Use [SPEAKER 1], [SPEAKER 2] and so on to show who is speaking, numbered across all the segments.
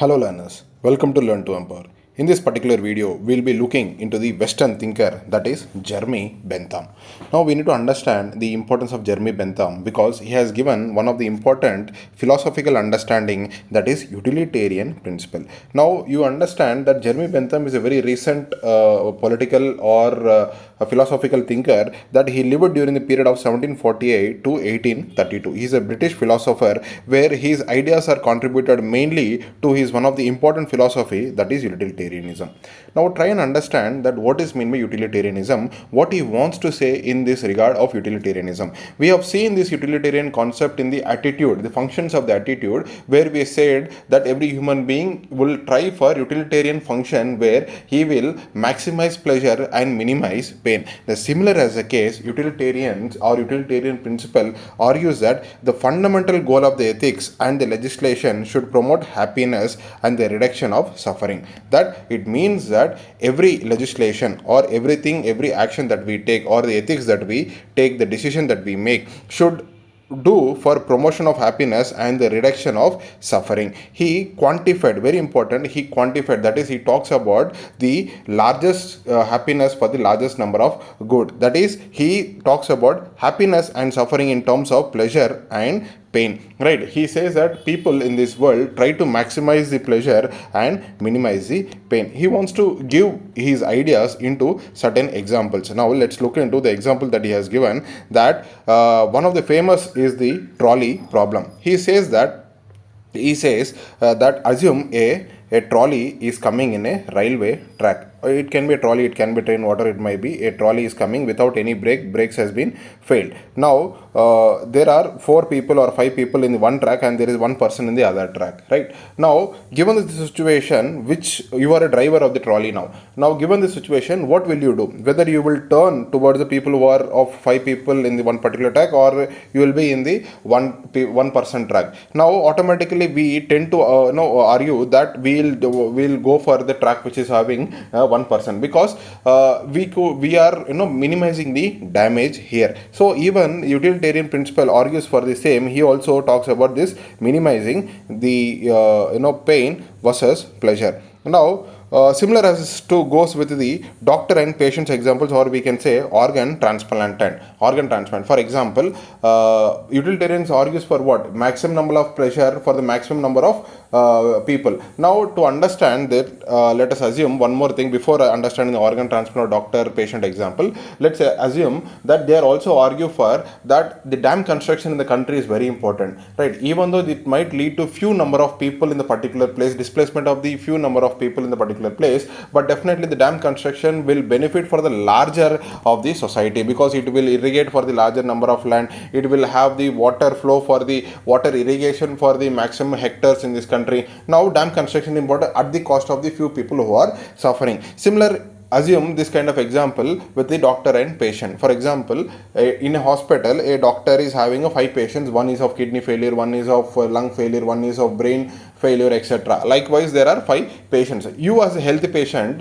[SPEAKER 1] Hello learners, welcome to Learn to Empower. In this particular video, we'll be looking into the Western thinker that is Jeremy Bentham. Now we need to understand the importance of Jeremy Bentham because he has given one of the important philosophical understanding that is utilitarian principle. Now you understand that Jeremy Bentham is a very recent political or a philosophical thinker that he lived during the period of 1748 to 1832. He is a British philosopher where his ideas are contributed mainly to his one of the important philosophy that is utilitarianism. Now try and understand that what is meant by utilitarianism, what he wants to say in this regard of utilitarianism. We have seen this utilitarian concept in the attitude, the functions of the attitude, where we said that every human being will try for utilitarian function where he will maximize pleasure and minimize pain. The similar as a case, utilitarians or utilitarian principle argues that the fundamental goal of the ethics and the legislation should promote happiness and the reduction of suffering. That it means that every legislation or everything, every action that we take or the ethics that we take, the decision that we make should do for promotion of happiness and the reduction of suffering. He quantified, very important, he quantified, that is he talks about the largest happiness for the largest number of good. That is he talks about happiness and suffering in terms of pleasure and pain, right? He says that people in this world try to maximize the pleasure and minimize the pain. He wants to give his ideas into certain examples. Now let's look into the example that he has given, that one of the famous is the trolley problem. He says that assume a trolley is coming in a railway track. It can be a trolley, it can be train, whatever it might be. A trolley is coming without any brakes has been failed. Now there are 4 people or 5 people in the one track and there is one person in the other track, right? Now given the situation, which you are a driver of the trolley now given the situation, what will you do? Whether you will turn towards the people who are of 5 people in the one particular track, or you will be in the one person track. Now automatically we tend to argue that we'll go for the track which is having one person, because we are minimizing the damage here. So even utilitarian principle argues for the same. He also talks about this minimizing the pain versus pleasure. Now similar as to goes with the doctor and patient's examples, or we can say organ transplant. For example, utilitarians argues for what? Maximum number of pleasure for the maximum number of people. Now to understand that, let us assume one more thing before understanding the organ transplant or doctor patient example. Let's assume that they are also argue for that the dam construction in the country is very important, right? Even though it might lead to few number of people in the particular place, displacement of the few number of people in the particular place, but definitely the dam construction will benefit for the larger of the society, because it will irrigate for the larger number of land. It will have the water flow for the water irrigation for the maximum hectares in this country. Now dam construction is important at the cost of the few people who are suffering. Similar, assume this kind of example with the doctor and patient. For example, in a hospital, a doctor is having 5 patients. One is of kidney failure, one is of lung failure, one is of brain failure, etc. Likewise, there are 5 patients. You as a healthy patient,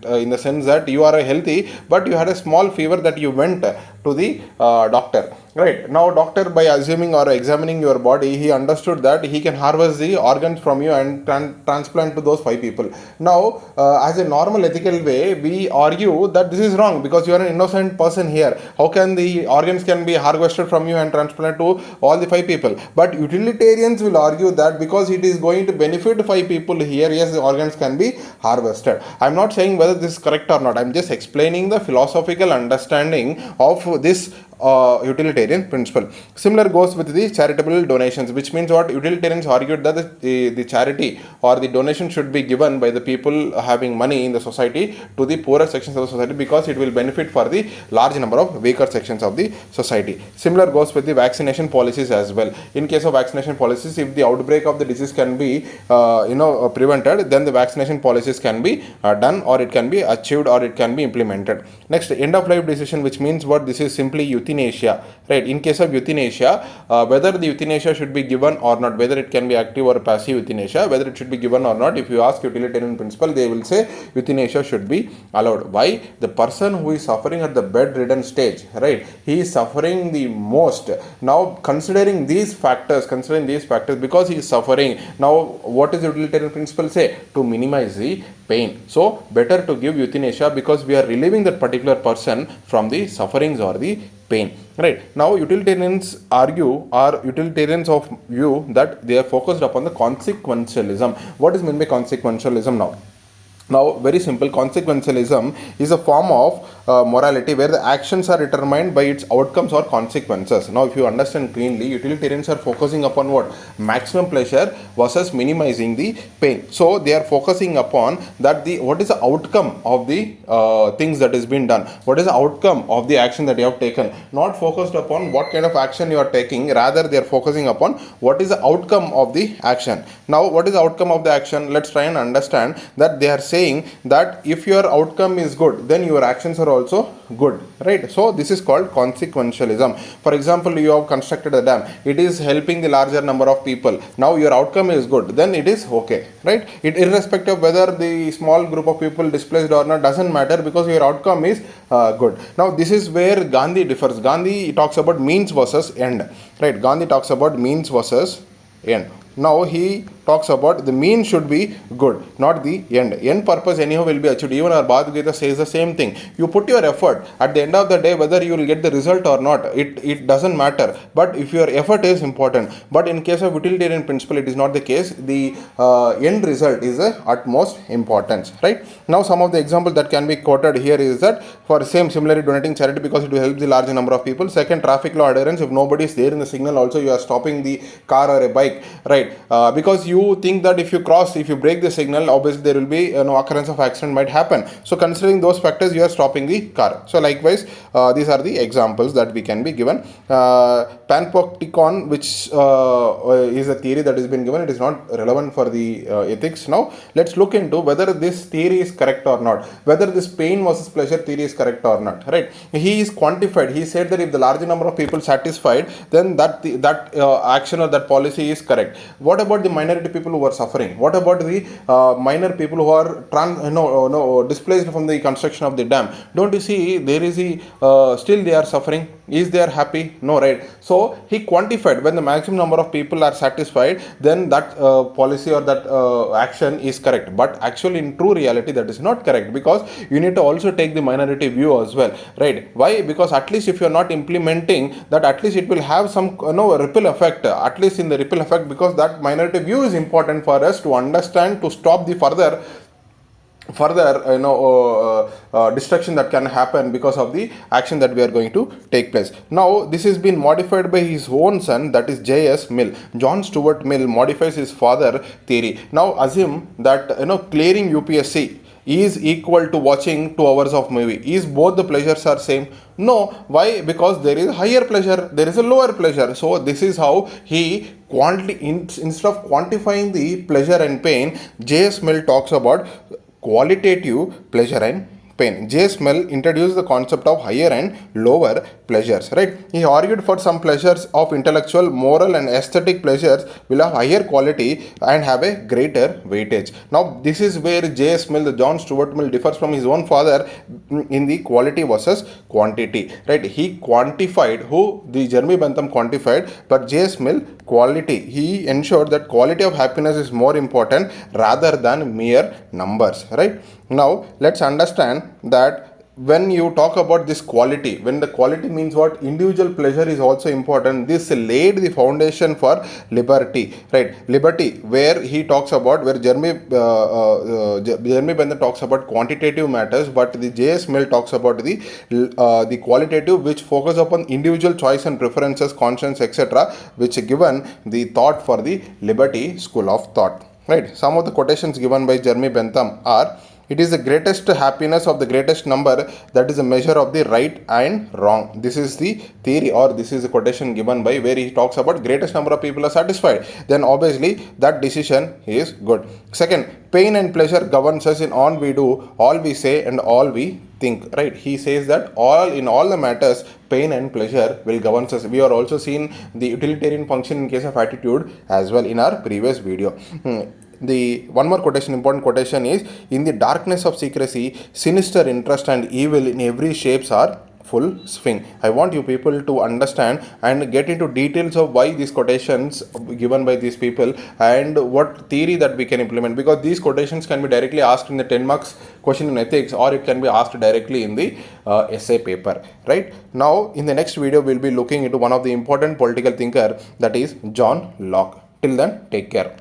[SPEAKER 1] in the sense that you are a healthy, but you had a small fever that you went to the doctor. Right. Now doctor, by assuming or examining your body, he understood that he can harvest the organs from you and transplant to those 5 people. Now as a normal ethical way, we argue that this is wrong, because you are an innocent person here. How can the organs can be harvested from you and transplanted to all the 5 people? But utilitarians will argue that because it is going to benefit 5 people here, yes, the organs can be harvested. I am not saying whether this is correct or not. I am just explaining the philosophical understanding of this utilitarian principle. Similar goes with the charitable donations, which means what? Utilitarians argued that the charity or the donation should be given by the people having money in the society to the poorer sections of the society, because it will benefit for the large number of weaker sections of the society. Similar goes with the vaccination policies as well. In case of vaccination policies, if the outbreak of the disease can be prevented, then the vaccination policies can be done, or it can be achieved, or it can be implemented. Next, end of life decision, which means what? This is simply euthanasia. euthanasia, right? In case of euthanasia, whether the euthanasia should be given or not, whether it can be active or passive euthanasia, whether it should be given or not, if you ask utilitarian principle, they will say euthanasia should be allowed. Why? The person who is suffering at the bedridden stage, right, he is suffering the most. Now considering these factors, because he is suffering, now what is the utilitarian principle say? To minimize the pain. So better to give euthanasia because we are relieving that particular person from the sufferings or the pain. Right. Now utilitarians argue, or utilitarians of view, that they are focused upon the consequentialism. What is meant by consequentialism now? Now, very simple, consequentialism is a form of morality where the actions are determined by its outcomes or consequences. Now, if you understand cleanly, utilitarians are focusing upon what? Maximum pleasure versus minimizing the pain. So, they are focusing upon that what is the outcome of the things that is being done? What is the outcome of the action that you have taken? Not focused upon what kind of action you are taking, rather they are focusing upon what is the outcome of the action. Now, what is the outcome of the action? Let's try and understand that they are saying that if your outcome is good, then your actions are also good, right? So this is called consequentialism. For example, you have constructed a dam, it is helping the larger number of people. Now your outcome is good, then it is okay, right? It irrespective of whether the small group of people displaced or not, doesn't matter, because your outcome is good. Now this is where Gandhi differs. Gandhi talks about means versus end, right? Gandhi talks about means versus end. Now he talks about the mean should be good, not the end. End purpose anyhow will be achieved. Even our Bhagavad Gita says the same thing. You put your effort. At the end of the day, whether you will get the result or not, it doesn't matter. But if your effort is important. But in case of utilitarian principle, it is not the case. The end result is the utmost importance, right? Now some of the examples that can be quoted here is that for similarly donating charity because it will help the larger number of people. Second, traffic law adherence. If nobody is there in the signal, also you are stopping the car or a bike, right? Because you think that if you break the signal, obviously there will be occurrence of accident might happen. So considering those factors, you are stopping the car. So likewise, these are the examples that we can be given. Panopticon, which is a theory that has been given, it is not relevant for the ethics. Now let's look into whether this theory is correct or not, whether this pain versus pleasure theory is correct or not, right? He is quantified. He said that if the larger number of people satisfied, then that action or that policy is correct. What about the minority people who are suffering? What about the minor people who are displaced from the construction of the dam? Don't you see there is still they are suffering? Is they are happy? No, right? So he quantified when the maximum number of people are satisfied, then that policy or that action is correct. But actually in true reality that is not correct, because you need to also take the minority view as well, right? Why? Because at least if you are not implementing that, at least it will have some ripple effect, at least in the ripple effect, because that minority view is important for us to understand, to stop the further destruction that can happen because of the action that we are going to take place. Now this has been modified by his own son, that is J.S. Mill. John Stuart Mill modifies his father theory. Now assume that clearing UPSC is equal to watching 2 hours of movie. Is both the pleasures are same? No. Why? Because there is higher pleasure, there is a lower pleasure. So this is how he instead of quantifying the pleasure and pain, J.S. Mill talks about qualitative pleasure and pain. J.S. Mill introduced the concept of higher and lower pleasures, right? He argued for some pleasures of intellectual, moral and aesthetic pleasures will have higher quality and have a greater weightage. Now this is where J.S. Mill, the John Stuart Mill, differs from his own father in the quality versus quantity, right? He quantified, the Jeremy Bentham quantified, but J.S. Mill quality. He ensured that quality of happiness is more important rather than mere numbers, right? Now let's understand that when you talk about this quality, when the quality means what? Individual pleasure is also important. This laid the foundation for liberty, right? Liberty, where he talks about, where Jeremy Bentham talks about quantitative matters, but the J.S. Mill talks about the qualitative, which focus upon individual choice and preferences, conscience, etc., which given the thought for the liberty school of thought, right? Some of the quotations given by Jeremy Bentham are: it is the greatest happiness of the greatest number that is a measure of the right and wrong. This is the theory, or this is the quotation given by, where he talks about greatest number of people are satisfied, then obviously that decision is good. Second, pain and pleasure governs us in all we do, all we say and all we think. think, right? He says that all the matters, pain and pleasure will govern us. We are also seen the utilitarian function in case of attitude as well in our previous video. The one more quotation, important quotation is, in the darkness of secrecy, sinister interest and evil in every shapes are full swing. I want you people to understand and get into details of why these quotations given by these people and what theory that we can implement, because these quotations can be directly asked in the 10 marks question in ethics, or it can be asked directly in the essay paper. Right now, in the next video, we'll be looking into one of the important political thinker, that is John Locke. Till then, take care.